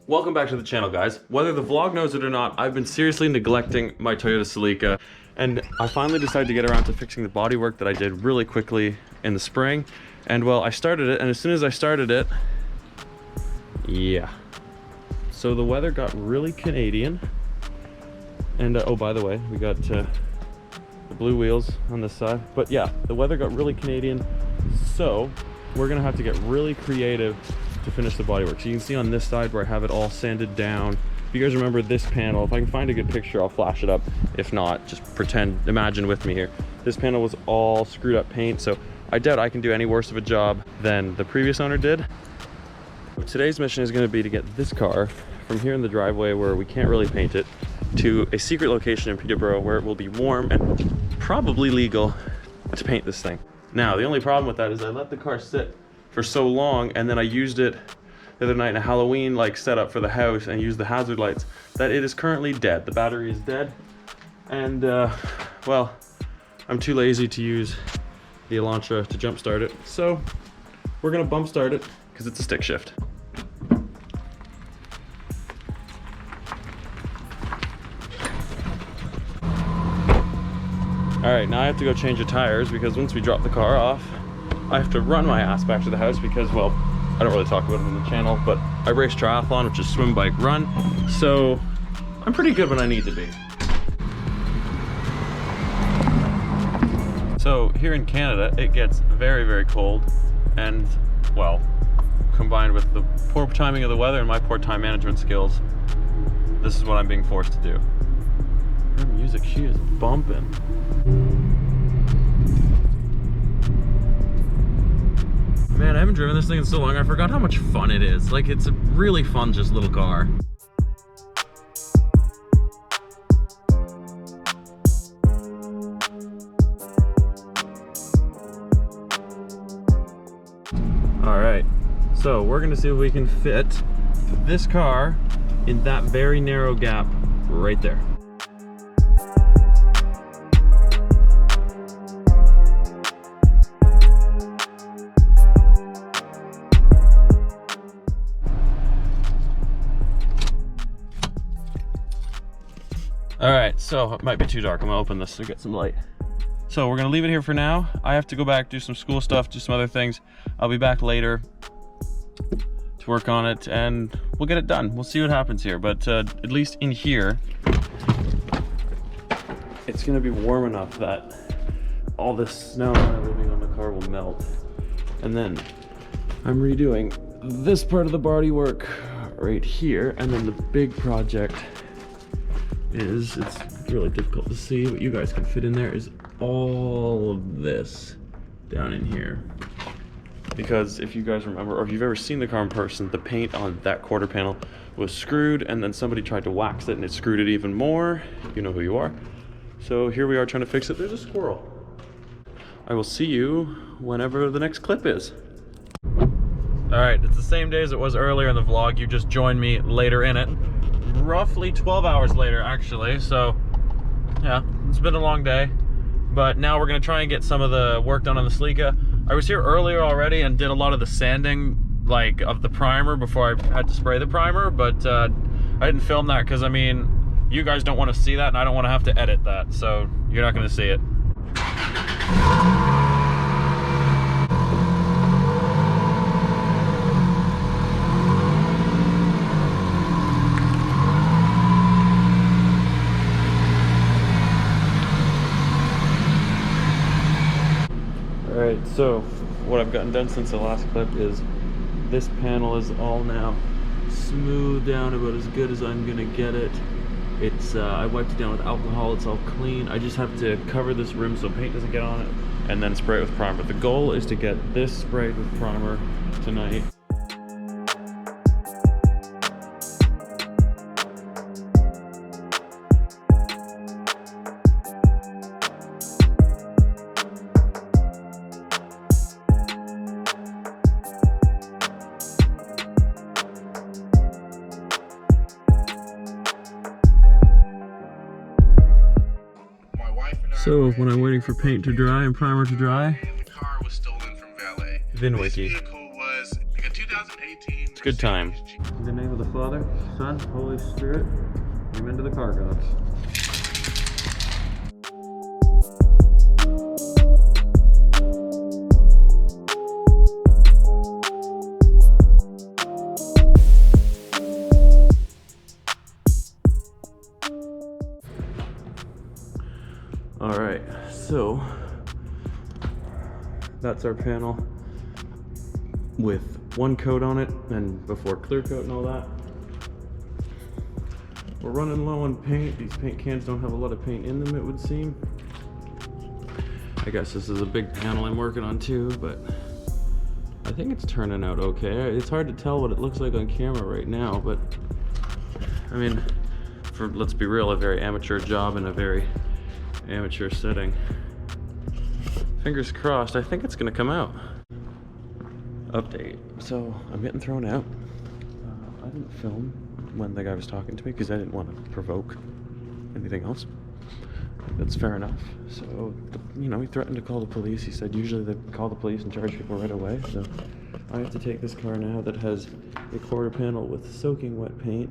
Welcome back to the channel, guys. Whether the vlog knows it or not, I've been seriously neglecting my Toyota Celica, and I finally decided to get around to fixing the bodywork that I did really quickly in the spring. And well, I started it, and as soon as I started it, yeah. So the weather got really Canadian. And oh, by the way, we got the blue wheels on this side. But yeah, the weather got really Canadian, so we're gonna have to get really creative to finish the bodywork. So you can see on this side where I have it all sanded down. If you guys remember this panel, if I can find a good picture, I'll flash it up. If not, just imagine with me here. This panel was all screwed up paint, so I doubt I can do any worse of a job than the previous owner did. Today's mission is gonna be to get this car from here in the driveway where we can't really paint it to a secret location in Peterborough where it will be warm and probably legal to paint this thing. Now, the only problem with that is I let the car sit for so long, and then I used it the other night in a Halloween like setup for the house and used the hazard lights, that it is currently dead. The battery is dead, and well, I'm too lazy to use the Elantra to jump start it, so we're gonna bump start it because it's a stick shift. All right, now I have to go change the tires because once we drop the car off, I have to run my ass back to the house because, well, I don't really talk about it on the channel, but I race triathlon, which is swim, bike, run. So I'm pretty good when I need to be. So here in Canada, it gets very, very cold. And well, combined with the poor timing of the weather and my poor time management skills, this is what I'm being forced to do. Her music, she is bumping. Man, I haven't driven this thing in so long, I forgot how much fun it is. Like, it's a really fun, just little car. All right, so we're gonna see if we can fit this car in that very narrow gap right there. All right, so it might be too dark. I'm gonna open this to get some light. So we're gonna leave it here for now. I have to go back, do some school stuff, do some other things. I'll be back later to work on it and we'll get it done. We'll see what happens here, but at least in here, it's gonna be warm enough that all this snow and everything on the car will melt. And then I'm redoing this part of the bodywork right here, and then the big project is, it's really difficult to see, but you guys can fit in there, is all of this down in here. Because if you guys remember, or if you've ever seen the car in person, the paint on that quarter panel was screwed, and then somebody tried to wax it and it screwed it even more. You know who you are. So here we are trying to fix it. There's a squirrel. I will see you whenever the next clip is. All right, it's the same day as it was earlier in the vlog. You just joined me later in it. Roughly 12 hours later, actually. So yeah, it's been a long day, but now we're gonna try and get some of the work done on the Celica. I was here earlier already and did a lot of the sanding, like, of the primer before I had to spray the primer, but I didn't film that because, I mean, you guys don't want to see that and I don't want to have to edit that, so you're not going to see it. Alright, so what I've gotten done since the last clip is this panel is all now smoothed down about as good as I'm gonna get it. It's I wiped it down with alcohol, it's all clean. I just have to cover this rim so paint doesn't get on it and then spray it with primer. The goal is to get this sprayed with primer tonight. So when I'm waiting for paint to dry and primer to dry, the car was stolen from valet. VinWiki. This vehicle was like a 2018. It's a good time. the name of the Father, Son, Holy Spirit. Amen to the car gods. All right, so that's our panel with one coat on it and before clear coat and all that. We're running low on paint. These paint cans don't have a lot of paint in them, it would seem. I guess this is a big panel I'm working on too, but I think it's turning out okay. It's hard to tell what it looks like on camera right now, but I mean, let's be real, a very amateur job in a very amateur setting. Fingers crossed, I think it's gonna come out. Update. So I'm getting thrown out. I didn't film when the guy was talking to me because I didn't want to provoke anything else. That's fair enough. So, you know, he threatened to call the police. He said usually they call the police and charge people right away. So I have to take this car now that has a quarter panel with soaking wet paint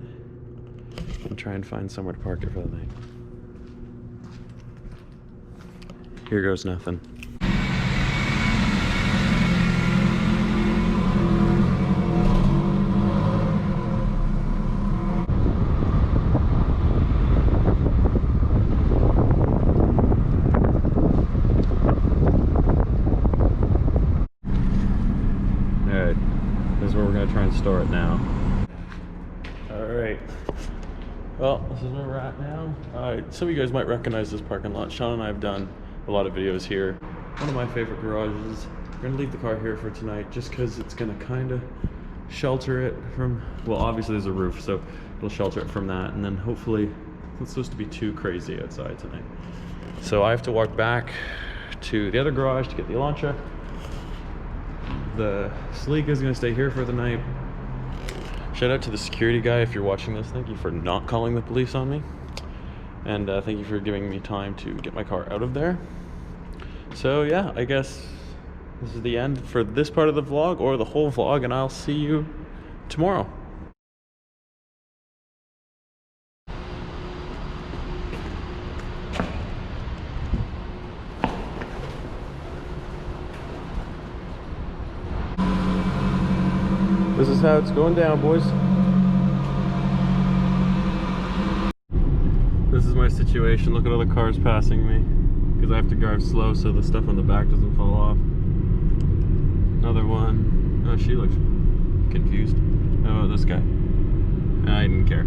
and try and find somewhere to park it for the night. Here goes nothing. Alright, this is where we're going to try and store it now. Alright, well, this is where we're at now. Some of you guys might recognize this parking lot. Sean and I have done a lot of videos here. One of my favorite garages. We're going to leave the car here for tonight just because it's going to kind of shelter it from, well, obviously there's a roof, so it'll shelter it from that, and then hopefully it's supposed to be too crazy outside tonight. So I have to walk back to the other garage to get the Elantra. The Celica is going to stay here for the night. Shout out to the security guy if you're watching this. Thank you for not calling the police on me. And thank you for giving me time to get my car out of there. So yeah, I guess this is the end for this part of the vlog, or the whole vlog, and I'll see you tomorrow. This is how it's going down, boys. This is my situation. Look at all the cars passing me because I have to drive slow so the stuff on the back doesn't fall off. Another one. Oh, she looks confused. Oh, this guy. I didn't care.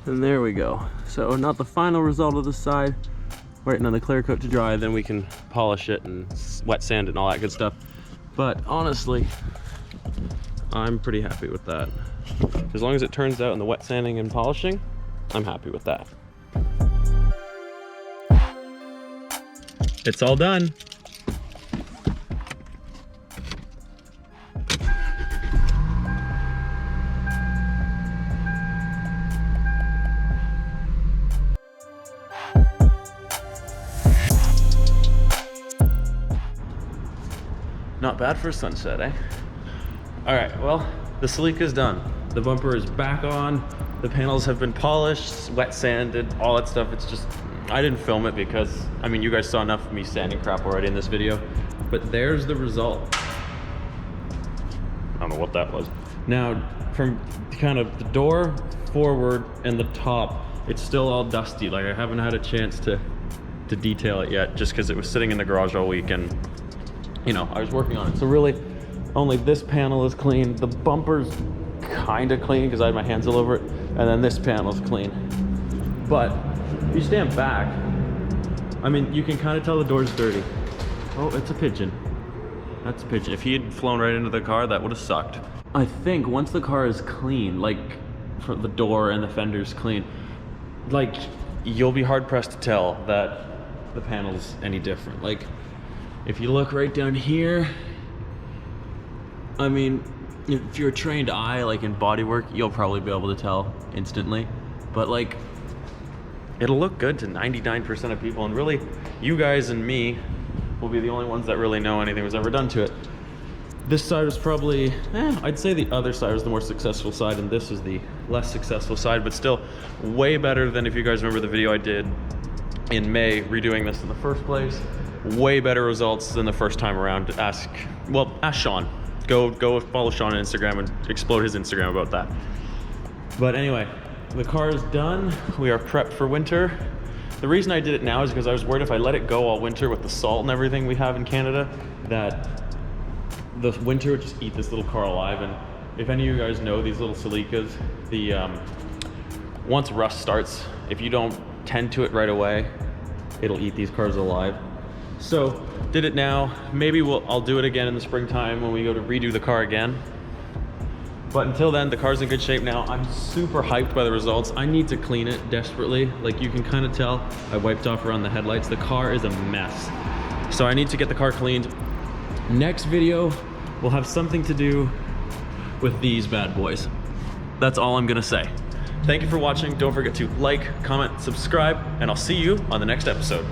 And there we go. So not the final result of this side. Waiting on the clear coat to dry, then we can polish it and wet sand it and all that good stuff. But honestly, I'm pretty happy with that. As long as it turns out in the wet sanding and polishing, I'm happy with that. It's all done. Not bad for a sunset, eh? All right, well, the Celica is done. The bumper is back on. The panels have been polished, wet sanded, all that stuff. It's just, I didn't film it because, I mean, you guys saw enough of me sanding crap already in this video, but there's the result. I don't know what that was. Now, from kind of the door forward and the top, it's still all dusty. Like, I haven't had a chance to detail it yet just because it was sitting in the garage all week and, you know, I was working on it. So really, only this panel is clean. The bumper's kind of clean because I had my hands all over it. And then this panel's clean. But if you stand back, I mean, you can kind of tell the door's dirty. Oh, it's a pigeon. That's a pigeon. If he had flown right into the car, that would have sucked. I think once the car is clean, like for the door and the fenders clean, like you'll be hard pressed to tell that the panel's any different. Like if you look right down here, I mean, if you're a trained eye, like in Bodywork, you'll probably be able to tell instantly. But like, it'll look good to 99% of people, and really, you guys and me will be the only ones that really know anything was ever done to it. This side was probably, I'd say the other side was the more successful side, and this is the less successful side, but still way better than if you guys remember the video I did in May redoing this in the first place. Way better results than the first time around. Ask Sean. Go follow Sean on Instagram and explode his Instagram about that. But anyway, the car is done. We are prepped for winter. The reason I did it now is because I was worried if I let it go all winter with the salt and everything we have in Canada, that the winter would just eat this little car alive. And if any of you guys know these little Celicas, once rust starts, if you don't tend to it right away, it'll eat these cars alive. So did it now. Maybe I'll do it again in the springtime when we go to redo the car again. But until then, the car's in good shape now. I'm super hyped by the results. I need to clean it desperately. Like you can kind of tell, I wiped off around the headlights. The car is a mess. So I need to get the car cleaned. Next video will have something to do with these bad boys. That's all I'm gonna say. Thank you for watching. Don't forget to like, comment, subscribe, and I'll see you on the next episode.